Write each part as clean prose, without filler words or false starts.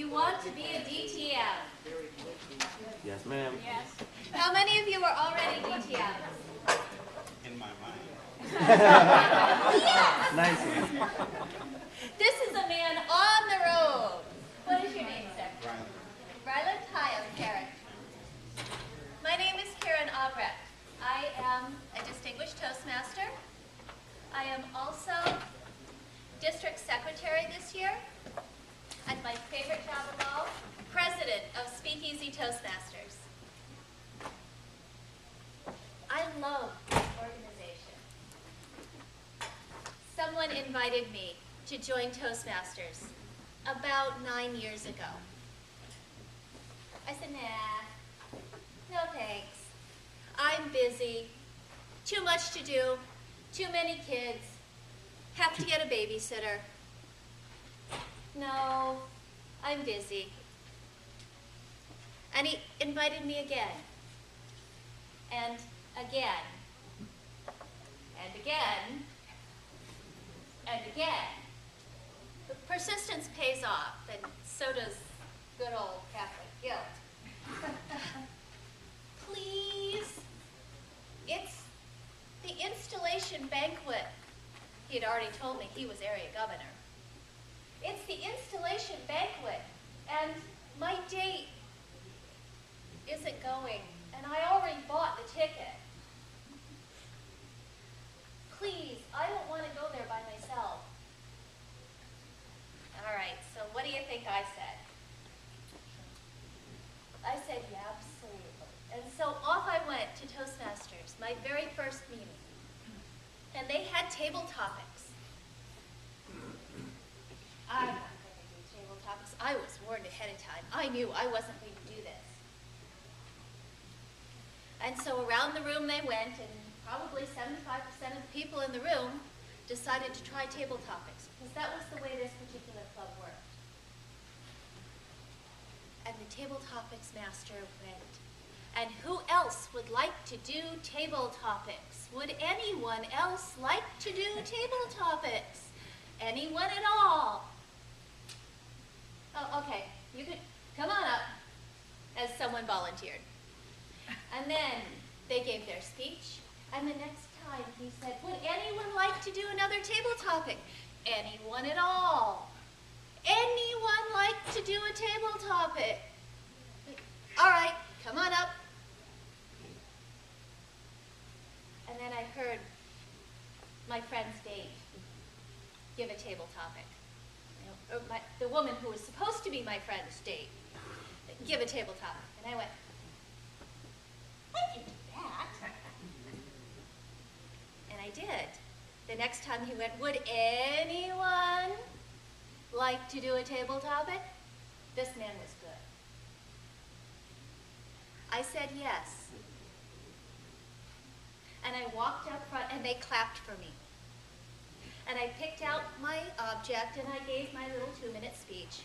you want to be a DTM? Yes, ma'am. Yes. How many of you are already DTMs? In my mind. Yes! Nice. This is a man on the road. What is your name, sir? Brian. Ryland. Hi, I'm Karen. My name is Karen Albrecht. I am a distinguished Toastmaster. I am also district secretary this year. And my favorite job of all, president of Speakeasy Toastmasters. I love this organization. Someone invited me to join Toastmasters about 9 years ago. I said, nah, no thanks. I'm busy, too much to do, too many kids, have to get a babysitter. No, I'm busy. And he invited me again, and again, and again, and again. But persistence pays off, and so does good old Catholic guilt. Please, it's the installation banquet. He had already told me he was area governor. It's the installation banquet, and my date isn't going, and I already bought the ticket. Please, I don't want to go there by myself. All right, so what do you think I said? I said, yeah, absolutely. And so off I went to Toastmasters, my very first meeting. And they had table topics. I'm not going to do table topics. I was warned ahead of time. I knew I wasn't going to do this. And so around the room they went, and probably 75% of the people in the room decided to try table topics, because that was the way this particular club worked. And the table topics master went, and who else would like to do table topics? Would anyone else like to do table topics? Anyone at all? Oh, okay, you could come on up, as someone volunteered. And then they gave their speech, and the next time he said, would anyone like to do another table topic? Anyone at all? Anyone like to do a table topic? All right, come on up. And then I heard my friend's Dave give a table topic. The woman who was supposed to be my friend's date give a table topic. And I went, I can do that. And I did. The next time he went, would anyone like to do a table topic? This man was good. I said yes. And I walked up front, and they clapped for me. And I picked out my object, and I gave my little 2-minute speech.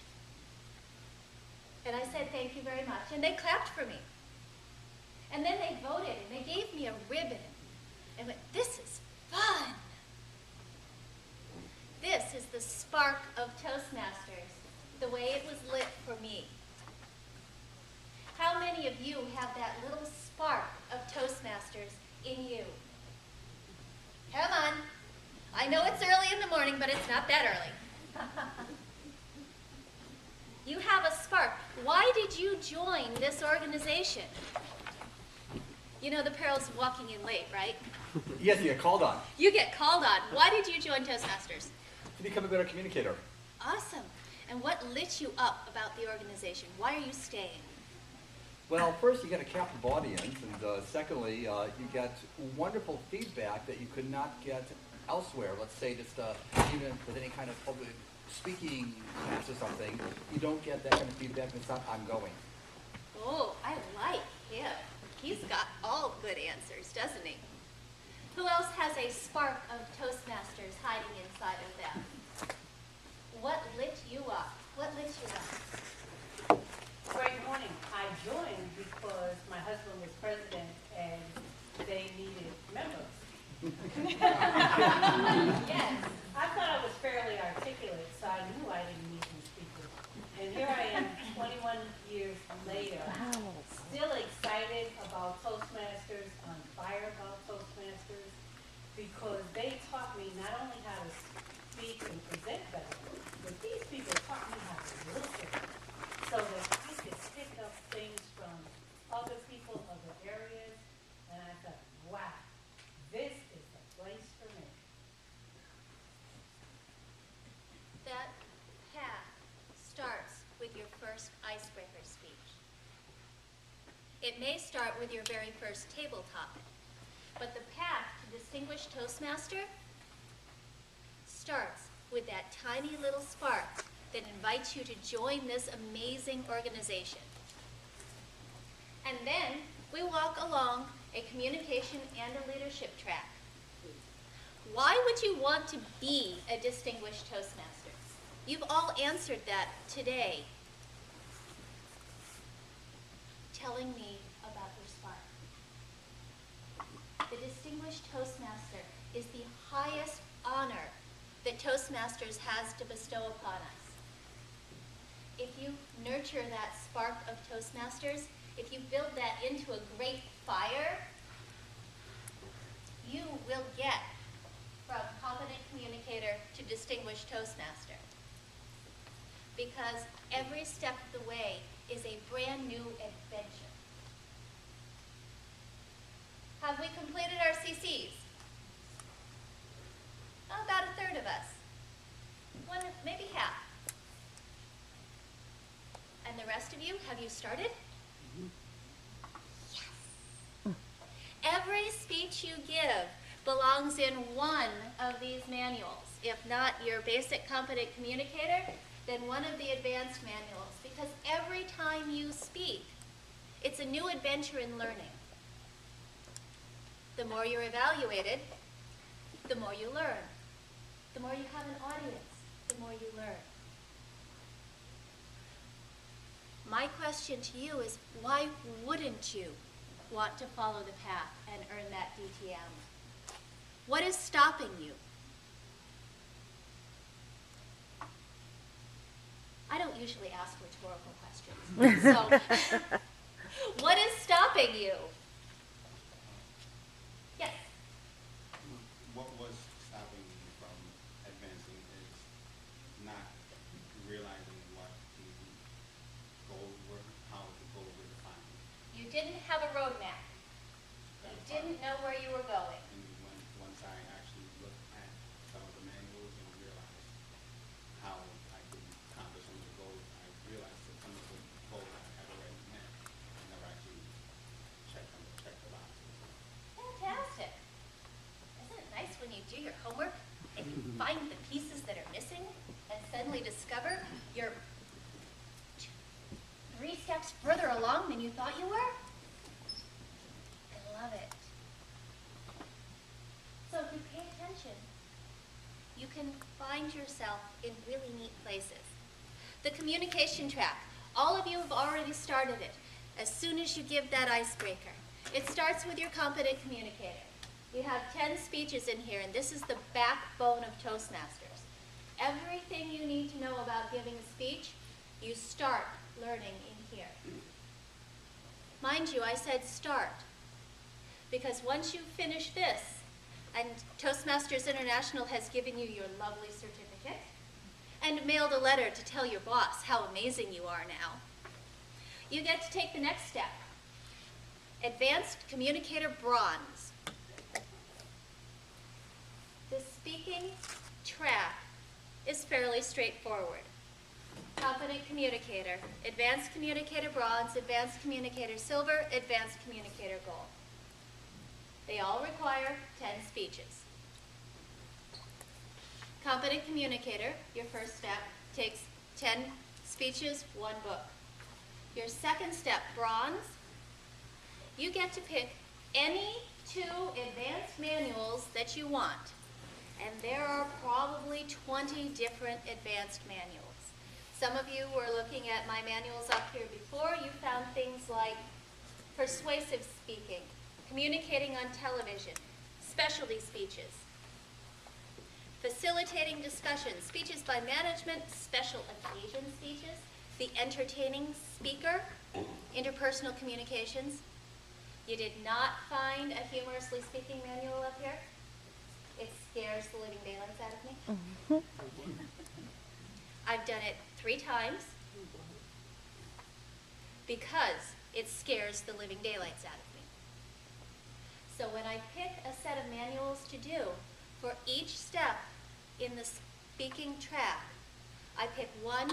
And I said, thank you very much. And they clapped for me. And then they voted, and they gave me a ribbon. And went, this is fun. This is the spark of Toastmasters, the way it was lit for me. How many of you have that little spark of Toastmasters in you? Come on. I know it's early in the morning, but it's not that early. You have a spark. Why did you join this organization? You know the perils of walking in late, right? Yes, you get called on You get called on. Why did you join Toastmasters? to become a better communicator. Awesome. And what lit you up about the organization? Why are you staying? Well, first you get a captive audience, and secondly, you get wonderful feedback that you could not get elsewhere. Let's say just even with any kind of public speaking class or something, you don't get that kind of feedback, and it's not ongoing. Oh, I like him. He's got all good answers, doesn't he? Who else has a spark of Toastmasters hiding inside of them? What lit you up? What lit you up? Great morning. I joined because my husband was president and they needed members. Yes. I thought I was fairly articulate, so I knew I didn't need some speakers. And here I am first icebreaker speech. It may start with your very first table topic, but the path to distinguished Toastmaster starts with that tiny little spark that invites you to join this amazing organization. And then we walk along a communication and a leadership track. Why would you want to be a distinguished Toastmaster? You've all answered that today, telling me about your spark. The Distinguished Toastmaster is the highest honor that Toastmasters has to bestow upon us. If you nurture that spark of Toastmasters, if you build that into a great fire, you will get from competent communicator to distinguished Toastmaster. Because every step of the way is a brand new adventure. Have we completed our CCs? About a third of us. One, maybe half. And the rest of you, have you started? Yes. Every speech you give belongs in one of these manuals. If not your basic competent communicator, then one of the advanced manuals. Because every time you speak, it's a new adventure in learning. The more you're evaluated, the more you learn. The more you have an audience, the more you learn. My question to you is, why wouldn't you want to follow the path and earn that DTM? What is stopping you? I don't usually ask rhetorical questions. So, what is stopping you? Yes? What was stopping me from advancing is not realizing what the goals were, how the goals were defined. You didn't have a roadmap. You didn't know where you were going. And once I actually looked at some of the manuals and realized how I could accomplish some of the goals, I realized that some of the goals I had already met. I never actually checked the boxes. Fantastic. Isn't it nice when you do your homework and you find the pieces that are missing and suddenly discover you're 3 steps further along than you thought you were? I love it. So if you pay attention, you can find yourself in really neat places. The communication track. All of you have already started it as soon as you give that icebreaker. It starts with your competent communicator. You have 10 speeches in here, and this is the backbone of Toastmasters. Everything you need to know about giving a speech, you start learning in here. Mind you, I said start, because once you finish this, and Toastmasters International has given you your lovely certificate, and mailed a letter to tell your boss how amazing you are now, you get to take the next step. Advanced Communicator Bronze. The speaking track is fairly straightforward. Competent Communicator, Advanced Communicator Bronze, Advanced Communicator Silver, Advanced Communicator Gold. They all require 10 speeches. Competent Communicator, your first step, takes 10 speeches, 1 book. Your second step, Bronze, you get to pick any 2 advanced manuals that you want. And there are probably 20 different advanced manuals. Some of you were looking at my manuals up here before. You found things like persuasive speaking, communicating on television, specialty speeches, facilitating discussions, speeches by management, special occasion speeches, the entertaining speaker, interpersonal communications. You did not find a humorously speaking manual up here? It scares the living daylights out of me. I've done it 3 times because it scares the living daylights out of me. So when I pick a set of manuals to do for each step in the speaking track, I pick one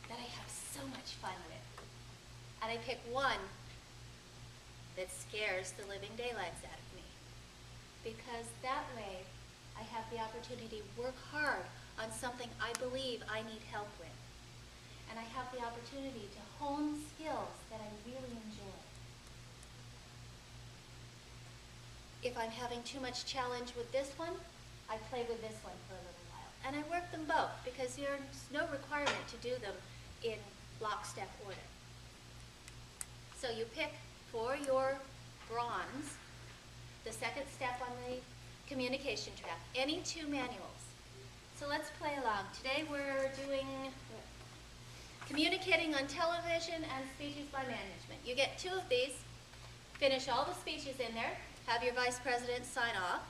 that I have so much fun with. And I pick one that scares the living daylights out of me. Because that way, I have the opportunity to work hard on something I believe I need help with. And I have the opportunity to hone skills that I really enjoy. If I'm having too much challenge with this one, I play with this one for a little while. And I work them both because there's no requirement to do them in lockstep order. So you pick for your bronze, the second step on the communication track, any two manuals. So let's play along. Today we're doing communicating on television and speeches by management. You get two of these, finish all the speeches in there, have your vice president sign off.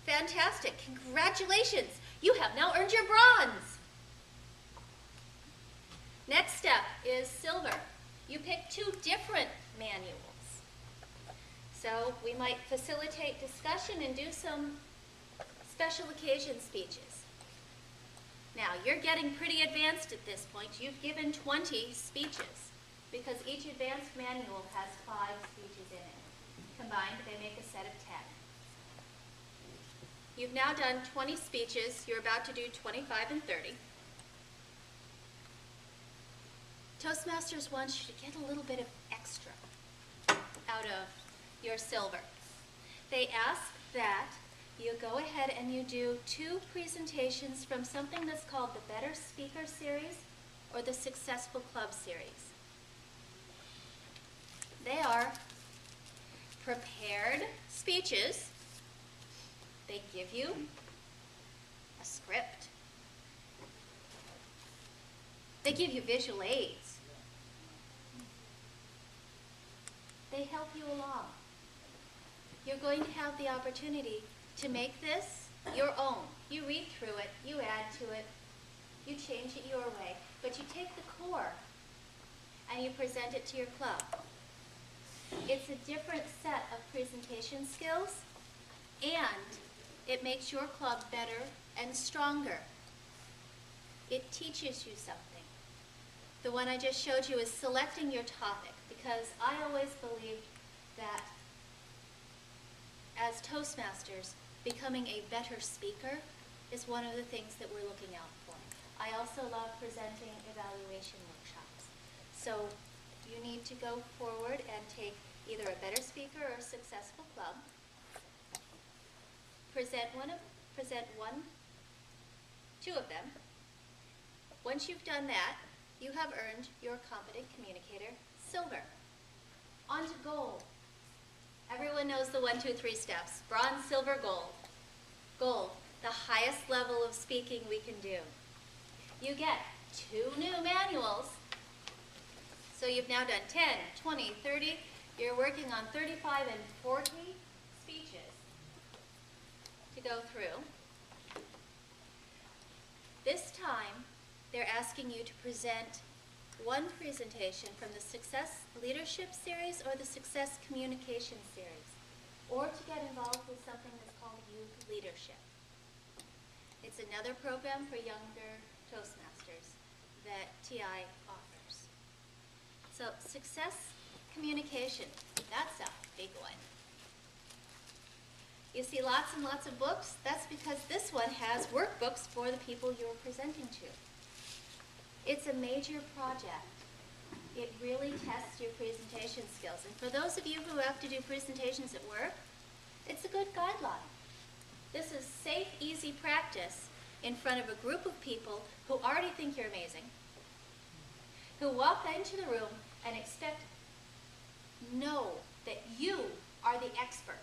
Fantastic, congratulations, you have now earned your bronze. Next step is silver. You pick two different manuals. So we might facilitate discussion and do some special occasion speeches. Now, you're getting pretty advanced at this point. You've given 20 speeches because each advanced manual has 5 speeches in it. Combined, they make a set of 10. You've now done 20 speeches. You're about to do 25 and 30. Toastmasters wants you to get a little bit of extra out of your silver. They ask that you go ahead and you do 2 presentations from something that's called the Better Speaker Series or the Successful Club Series. They are prepared speeches. They give you a script. They give you visual aids. They help you along. You're going to have the opportunity to make this your own. You read through it, you add to it, you change it your way, but you take the core and you present it to your club. It's a different set of presentation skills, and it makes your club better and stronger. It teaches you something. The one I just showed you is selecting your topic, because I always believed that as Toastmasters, becoming a better speaker is one of the things that we're looking out for. I also love presenting evaluation workshops. So you need to go forward and take either a better speaker or a successful club. Present two of them. Once you've done that, you have earned your competent communicator silver. On to gold. Everyone knows the 1, 2, 3 steps. Bronze, silver, gold. Gold, the highest level of speaking we can do. You get 2 new manuals. So you've now done 10, 20, 30. You're working on 35 and 40 speeches to go through. This time, they're asking you to present one presentation from the Success Leadership Series or the Success Communication Series, or to get involved with something that's called Youth Leadership. It's another program for younger Toastmasters that TI offers. So Success Communication, that's a big one. You see lots and lots of books? That's because this one has workbooks for the people you're presenting to. It's a major project. It really tests your presentation skills. And for those of you who have to do presentations at work, it's a good guideline. This is safe, easy practice in front of a group of people who already think you're amazing, who walk into the room and know that you are the expert.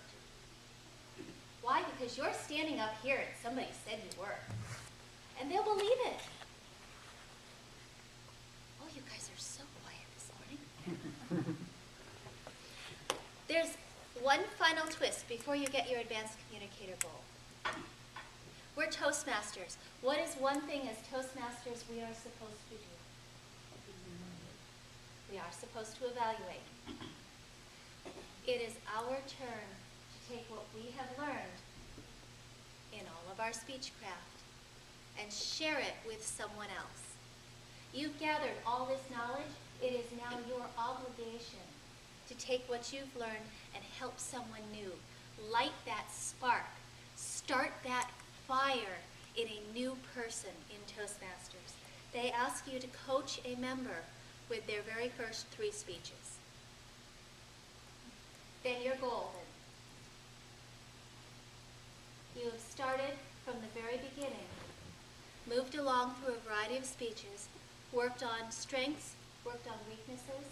Why? Because you're standing up here and somebody said you were. And they'll believe it. Oh, you guys are so quiet this morning. There's one final twist before you get your advanced communicator goal. We're Toastmasters. What is one thing as Toastmasters we are supposed to do? We are supposed to evaluate. It is our turn to take what we have learned in all of our speechcraft and share it with someone else. You've gathered all this knowledge. It is now your obligation to take what you've learned and help someone new. Light that spark. Start that fire in a new person in Toastmasters. They ask you to coach a member with their very first 3 speeches. Then you're golden. You have started from the very beginning, moved along through a variety of speeches, worked on strengths, worked on weaknesses,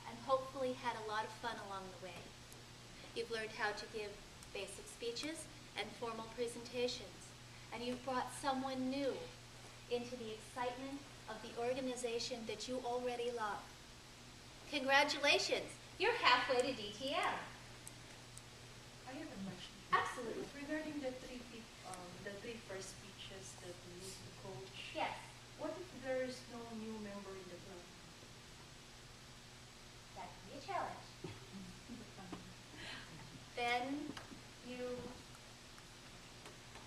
and hopefully had a lot of fun along the way. You've learned how to give basic speeches and formal presentations, and you've brought someone new into the excitement of the organization that you already love. Congratulations, you're halfway to DTM. I have a question. Absolutely. Regarding the three first speeches that we used to coach, Yes. what if there is no new member in the club? That can be a challenge. Then you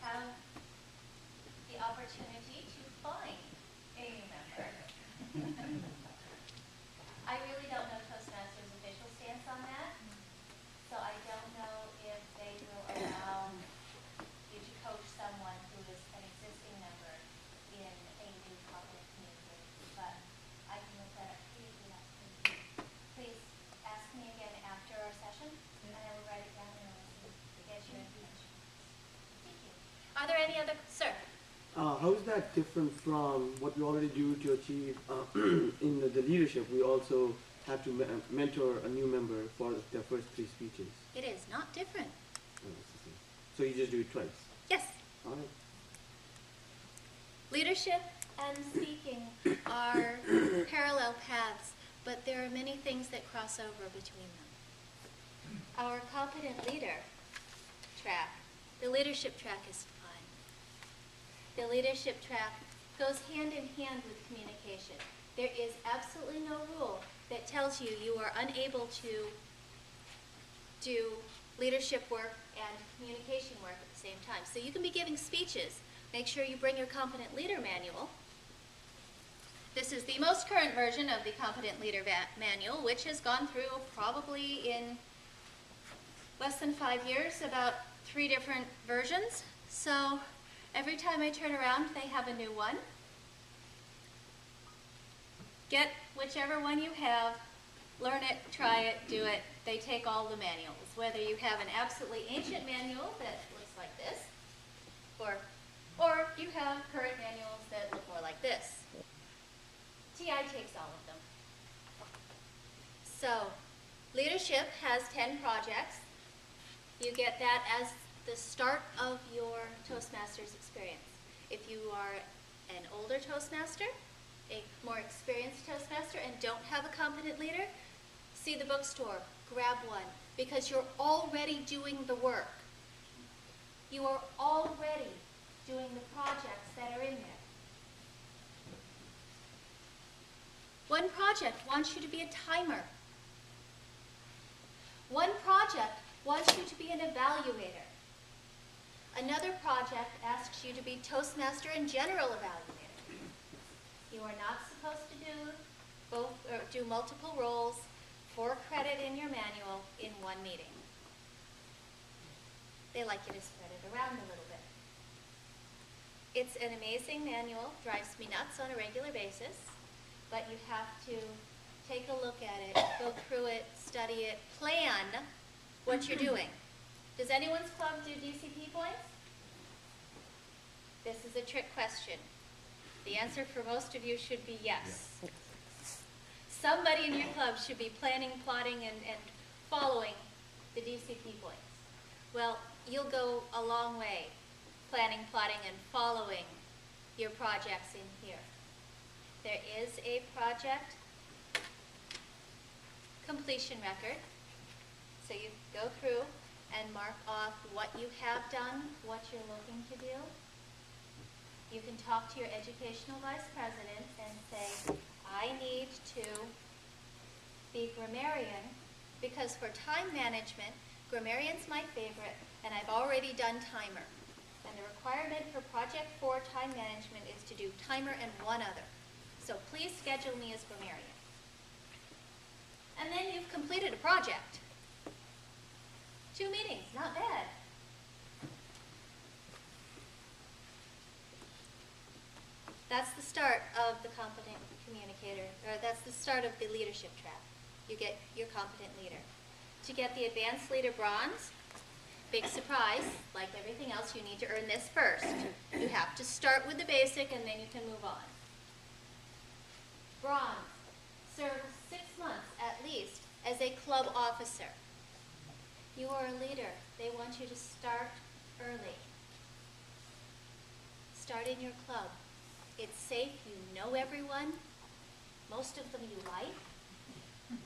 have the opportunity to find a new member. I really don't know Toastmasters' official stance on that, so I don't know if they will allow you to coach someone who is an existing member in a new public community, but I can look that up for you if you like. Please ask me again after our session, and I will write it down and I'll see to get your information. Thank you. Are there any other, sir? How is that different from what we already do to achieve in the leadership? We also have to mentor a new member for their first 3 speeches. It is not different. Oh, that's the thing. So you just do it twice. Yes. All right. Leadership and speaking are parallel paths, but there are many things that cross over between them. Our competent leader track, the leadership track is fun. The leadership track goes hand in hand with communication. There is absolutely no rule that tells you you are unable to do leadership work and communication work at the same time. So you can be giving speeches. Make sure you bring your Competent Leader Manual. This is the most current version of the Competent Leader Manual, which has gone through probably in less than 5 years, about 3 different versions. So every time I turn around, they have a new one. Get whichever one you have, learn it, try it, do it. They take all the manuals. Whether you have an absolutely ancient manual that looks like this, or you have current manuals that look more like this. TI takes all of them. So, leadership has 10 projects. You get that as the start of your Toastmasters experience. If you are an older Toastmaster, a more experienced Toastmaster, and don't have a competent leader, see the bookstore, grab one, because you're already doing the work. You are already doing the projects that are in there. One project wants you to be a timer. One project wants you to be an evaluator. Another project asks you to be Toastmaster and General Evaluator. You are not supposed to do multiple roles for credit in your manual in one meeting. They like you to spread it around a little bit. It's an amazing manual, drives me nuts on a regular basis, but you have to take a look at it, go through it, study it, plan what you're doing. Does anyone's club do DCP points? This is a trick question. The answer for most of you should be yes. Somebody in your club should be planning, plotting, and following the DCP points. Well, you'll go a long way planning, plotting, and following your projects in here. There is a project completion record. So you go through and mark off what you have done, what you're looking to do. You can talk to your educational vice president and say, I need to be grammarian, because for time management, grammarian's my favorite, and I've already done timer. And the requirement for Project 4 time management is to do timer and one other. So please schedule me as grammarian. And then you've completed a project. 2 meetings, not bad. That's the start of the competent communicator, or that's the start of the leadership track. You get your competent leader. To get the advanced leader bronze, big surprise, like everything else, you need to earn this first. You have to start with the basic and then you can move on. Bronze, serve 6 months at least as a club officer. You are a leader. They want you to start early. Start in your club. It's safe, you know everyone, most of them you like,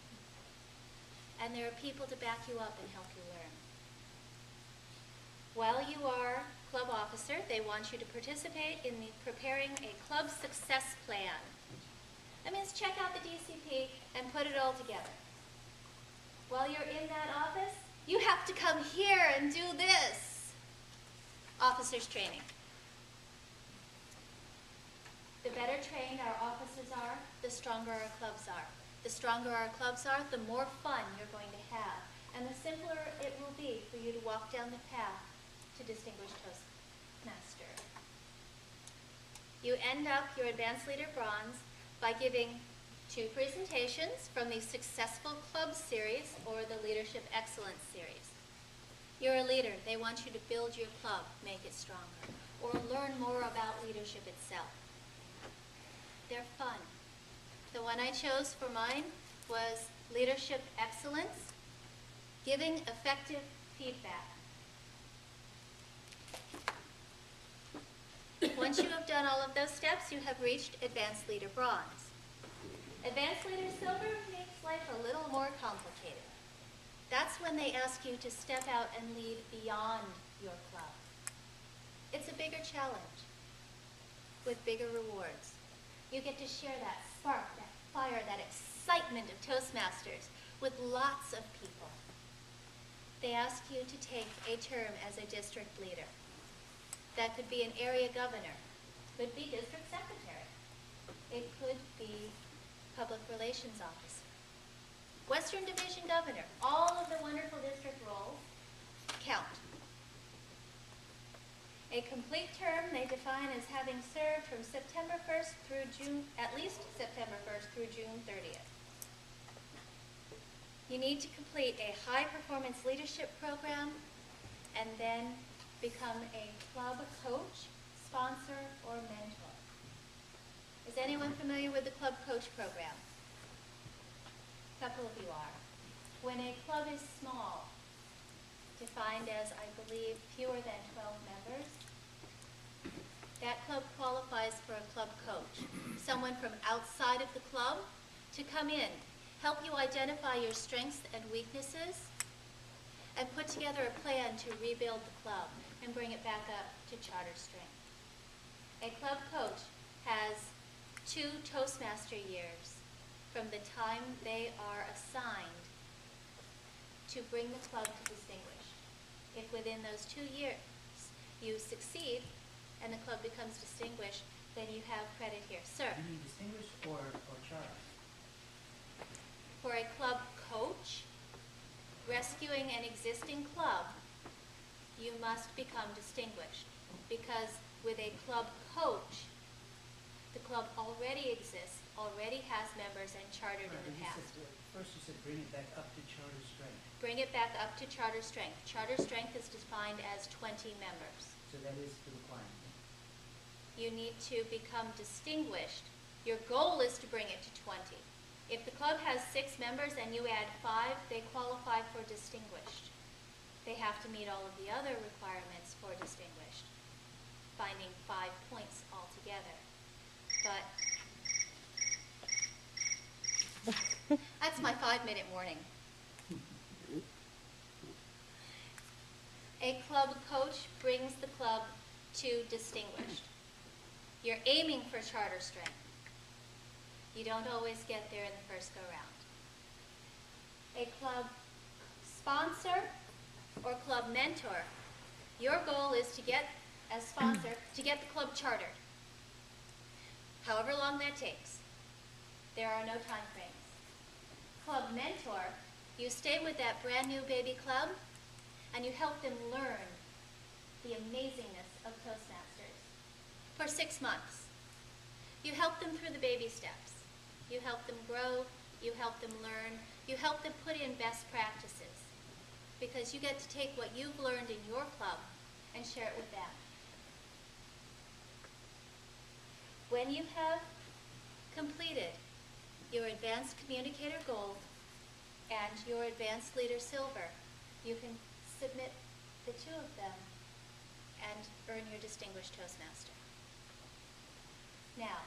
and there are people to back you up and help you learn. While you are club officer, they want you to participate in preparing a club success plan. That means check out the DCP and put it all together. While you're in that office, you have to come here and do this. Officers training. The better trained our officers are, the stronger our clubs are. The stronger our clubs are, the more fun you're going to have. And the simpler it will be for you to walk down the path to Distinguished Toastmaster. You end up your Advanced Leader Bronze by giving 2 presentations from the Successful Club Series or the Leadership Excellence Series. You're a leader. They want you to build your club, make it stronger, or learn more about leadership itself. They're fun. The one I chose for mine was Leadership Excellence, Giving Effective Feedback. Once you have done all of those steps, you have reached Advanced Leader Bronze. Advanced Leader Silver makes life a little more complicated. That's when they ask you to step out and lead beyond your club. It's a bigger challenge with bigger rewards. You get to share that spark, that fire, that excitement of Toastmasters with lots of people. They ask you to take a term as a district leader. That could be an area governor, could be district secretary. It could be public relations officer. Western Division governor, all of the wonderful district roles count. A complete term they define as having served from September 1st through June, at least September 1st through June 30th. You need to complete a high-performance leadership program and then become a club coach, sponsor, or mentor. Is anyone familiar with the club coach program? A couple of you are. When a club is small, defined as, I believe, fewer than 12 members, that club qualifies for a club coach, someone from outside of the club to come in, help you identify your strengths and weaknesses, and put together a plan to rebuild the club and bring it back up to charter strength. A club coach has 2 Toastmaster years from the time they are assigned to bring the club to distinguished. If within those 2 years you succeed and the club becomes distinguished, then you have credit here. Sir? You mean distinguished or charter? For a club coach, rescuing an existing club, you must become distinguished. Because with a club coach, the club already exists, already has members, and chartered in the past. First you said bring it back up to charter strength. Bring it back up to charter strength. Charter strength is defined as 20 members. So that is the requirement. You need to become distinguished. Your goal is to bring it to 20. If the club has 6 members and you add 5, they qualify for distinguished. They have to meet all of the other requirements for distinguished, finding 5 points altogether. But that's my 5-minute warning. A club coach brings the club to distinguished. You're aiming for charter strength. You don't always get there in the first go-round. A club sponsor or club mentor, your goal is to get, as sponsor, to get the club chartered. however long that takes. There are no time frames. Club mentor, you stay with that brand new baby club and you help them learn the amazingness of Toastmasters for 6 months. You help them through the baby steps. You help them grow, you help them learn, you help them put in best practices, because you get to take what you've learned in your club and share it with them. When you have completed your Advanced Communicator Gold and your Advanced Leader Silver, you can submit the two of them and earn your Distinguished Toastmaster. Now,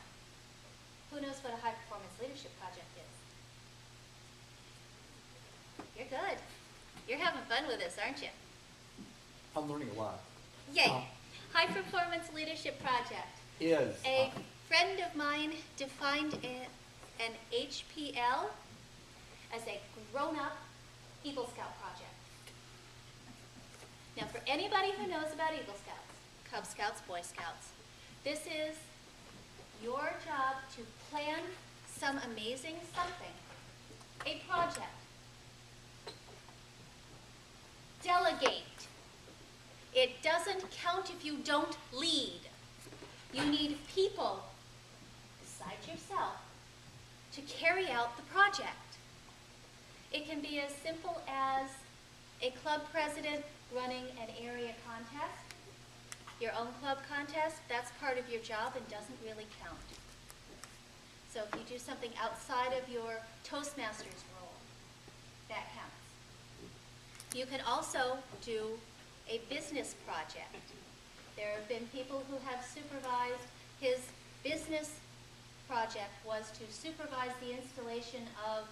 who knows what a high performance leadership project is? You're good. You're having fun with this, aren't you? I'm learning a lot. Yay. High performance leadership project. Is A friend of mine defined an HPL as a grown-up Eagle Scout project. Now, for anybody who knows about Eagle Scouts, Cub Scouts, Boy Scouts, this is your job to plan some amazing something, a project. Delegate. It doesn't count if you don't lead. You need people, besides yourself, to carry out the project. It can be as simple as a club president running an area contest. Your own club contest, that's part of your job and doesn't really count. So if you do something outside of your Toastmasters role, that counts. You can also do a business project. There have been people who have supervised. His business project was to supervise the installation of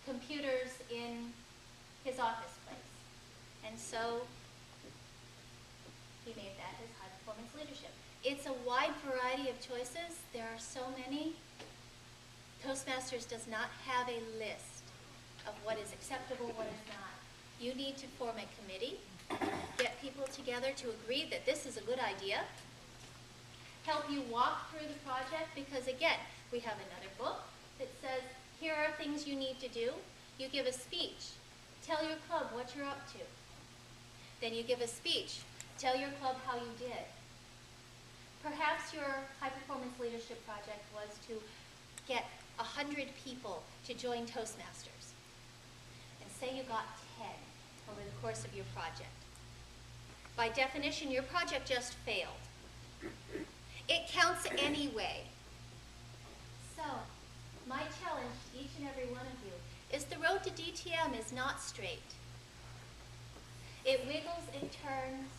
computers in his office place. And so he made that his high performance leadership. It's a wide variety of choices. There are so many. Toastmasters does not have a list of what is acceptable, what is not. You need to form a committee, get people together to agree that this is a good idea, help you walk through the project, because again, we have another book that says, here are things you need to do. You give a speech, tell your club what you're up to. Then you give a speech, tell your club how you did. Perhaps your high performance leadership project was to get 100 people to join Toastmasters. And say you got 10 over the course of your project. By definition, your project just failed. It counts anyway. So, my challenge to each and every one of you is the road to DTM is not straight. It wiggles, it turns,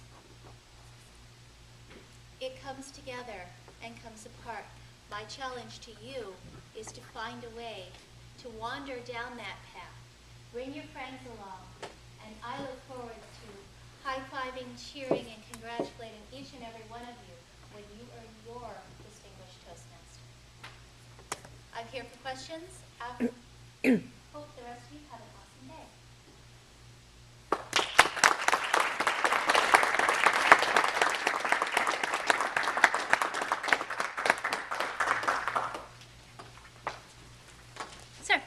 it comes together and comes apart. My challenge to you is to find a way to wander down that path. Bring your friends along, and I look forward to high-fiving, cheering, and congratulating each and every one of you when you earn your Distinguished Toastmaster. I'm here for questions. Hope the rest of you have an awesome day. Sir,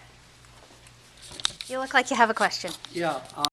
you look like you have a question. Yeah.